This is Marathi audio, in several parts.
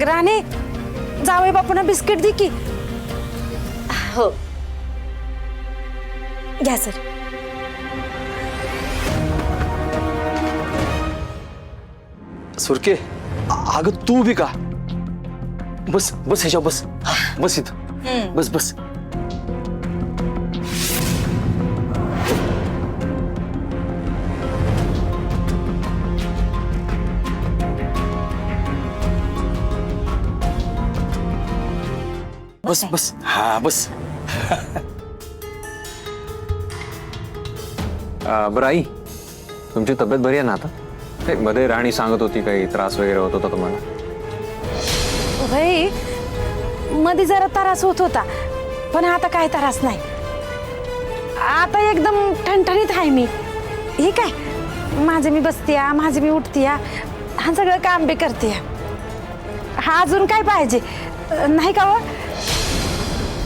राणे जावई बापूंना बिस्किट दे की. हो घ्या सर. सुरके अगं तू बी का बस बस ह्याच्या बस बस इथं बस बस. बस बस हा बस. बरं आई तुमची तब्येत बरी आहे ना आता? ते मध्ये राणी सांगत होती काही त्रास वगैरे होत होता तुम्हाला? भाई मध्ये जरा त्रास होत होता पण आता काय त्रास नाही. आता एकदम ठणठणीत आहे मी. हे काय माझे मी बसतीया माझे मी उठतीया हा सगळं काम बी करते. हा अजून काय पाहिजे नाही का?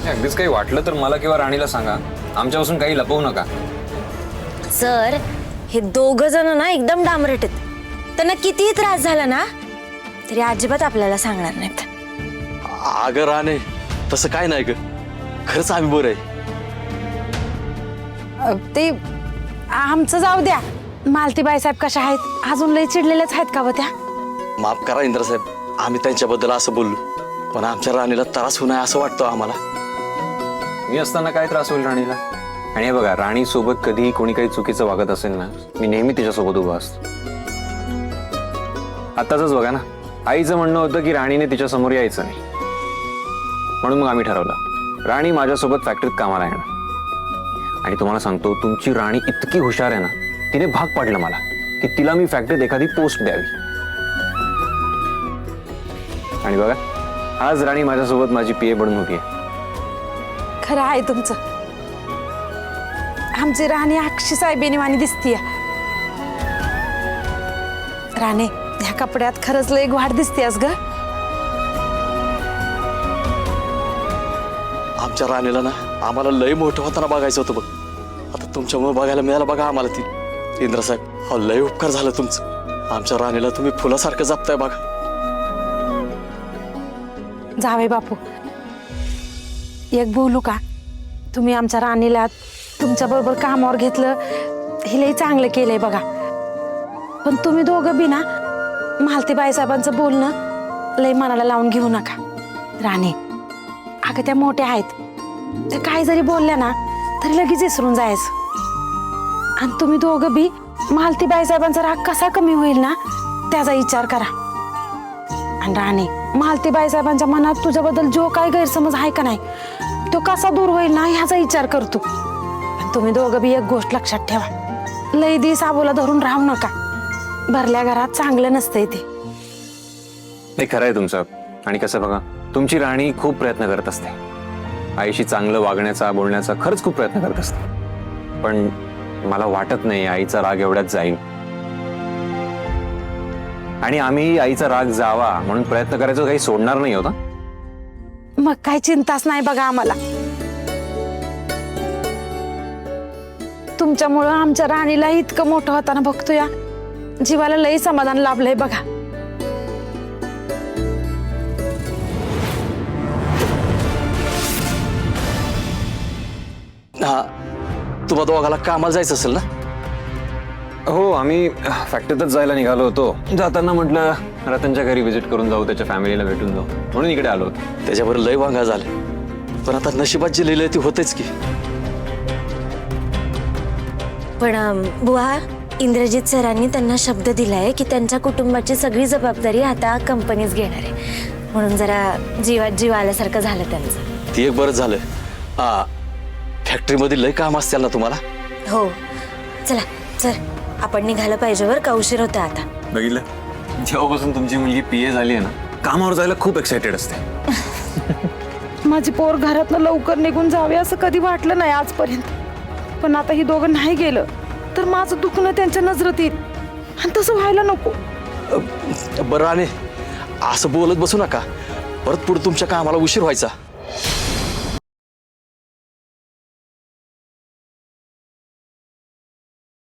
अगदीच काही वाटलं तर मला किंवा राणीला सांगा. आमच्यापासून काही लपवू नका. सर हे दोघं जण ना एकदम डांबरट आहेत. त्यांना कितीही त्रास झाला ना तरी अजिबात आपल्याला सांगणार नाहीत. अगं राणे तसं काय नाही ग खरंच आम्ही बरं आहे. ते आमचं जाऊ द्या. मालतीबाई साहेब कशा आहेत अजून लय चिडलेल्याच आहेत का व त्या? माफ करा इंद्रसाहेब आम्ही त्यांच्याबद्दल असं बोललो पण आमच्या राणीला त्रास होऊ नये असं वाटतं आम्हाला. मी असताना काय त्रास होईल राणीला? आणि हे बघा राणी सोबत कधीही कोणी काही चुकीचं वागत असेल ना मी नेहमी तिच्यासोबत उभा असतो. आताच बघा ना आईचं म्हणणं होतं की राणीने तिच्या समोर यायचं नाही म्हणून मग आम्ही ठरवलं राणी माझ्यासोबत फॅक्टरीत कामाला येणार. आणि तुम्हाला सांगतो तुमची राणी इतकी हुशार आहे ना तिने भाग पाडलं मला की तिला मी फॅक्टरीत एखादी पोस्ट द्यावी. आणि बघा आज राणी माझ्यासोबत माझी पीए बनून उभी आहे. खरं आहे तुमचं. आमची राणी अक्षी साहेबीनी वाणी दिसतीय. राणे ह्या कपड्यात खरंच लय वाढ दिसतेस ग. आमच्या राणीला ना आम्हाला लय मोठं होताना बघायचं होतं बघ. आता तुमच्यामुळे बघायला मिळालं बघा आम्हाला ती. इंद्रसाहेब हा लय उपकार झालं तुमचं. आमच्या राणीला तुम्ही फुलासारखं जपताय बघा. जावे बापू एक बोलू का? तुम्ही आमच्या राणीला तुमच्या बरोबर कामावर घेतलं हे लय चांगलं केलंय बघा. पण तुम्ही दोघं बी ना मालतीबाई साहेबांचं बोलणं लय मनाला लावून घेऊ नका. राणी अगं त्या मोठ्या आहेत त्या काय जरी बोलल्या ना तरी लगेच विसरून जायचं. आणि तुम्ही दोघं बी मालतीबाई साहेबांचा राग कसा कमी होईल ना त्याचा विचार करा. आणि राणी मालतीबाई साहेबांच्या मनात तुझ्याबद्दल जो काय गैरसमज आहे का नाही तो कसा दूर होईल ना ह्याचा विचार करतो. पण तुम्ही दोघं बी एक गोष्ट लक्षात ठेवा लय दिवस आबोला धरून राहू नका. भरल्या घरात चांगलं नसतंय ते. नाही खरं आहे तुमचं. आणि कसं बघा तुमची राणी खूप प्रयत्न करत असते आईशी चांगलं वागण्याचा बोलण्याचा खरंच खूप प्रयत्न करत असते. पण मला वाटत नाही आईचा राग एवढ्यात जाईल. आणि आम्ही आईचा राग जावा म्हणून प्रयत्न करायचं काही सोडणार नाही होता. मग काही चिंताच नाही बघा आम्हाला. तुमच्यामुळं आमच्या राणीला इतकं मोठं होताना बघतोय जीवाला लई समाधान लाभलंय बघा. हा तुम्हा दोघाला कामाला जायचं असेल ना? हो आम्ही फॅक्टरीतच जायला निघालो होतो. जाताना म्हटलं रतनच्या घरी व्हिजिट करून जाऊ त्याच्या फॅमिलीला भेटून जाऊ म्हणून इकडे आलो होतो. त्याच्यावर लय वांगा झाले पण आता नशिबात जे लिहिलंय ती होतेच की. पण बुवा इंद्रजित सरांनी त्यांना शब्द दिलाय की त्यांच्या कुटुंबाची सगळी जबाबदारी आता कंपनीच घेणार आहे म्हणून जरा जीवात जीव आल्यासारखं झालं त्यांचं. ती एक बरं झालं. हा फॅक्टरीमध्ये लय काम असतील ना तुम्हाला? हो चला सर आपण निघायला पाहिजे बरं का उशीर होता आता. बघितलं जेव्हापासून तुमची मुलगी पीए झाली आहे ना कामावर जायला खूप एक्साइटेड असते. माझी पोर घरातनं लवकर निघून जावे असं कधी वाटलं नाही आजपर्यंत. पण आता ही दोघं नाही गेलं तर माझं दुखणं त्यांच्या नजरेत येईल आणि तसं व्हायला नको. बरं राणे असं बोलत बसू नका परत पुढे तुमच्या कामाला उशीर व्हायचा.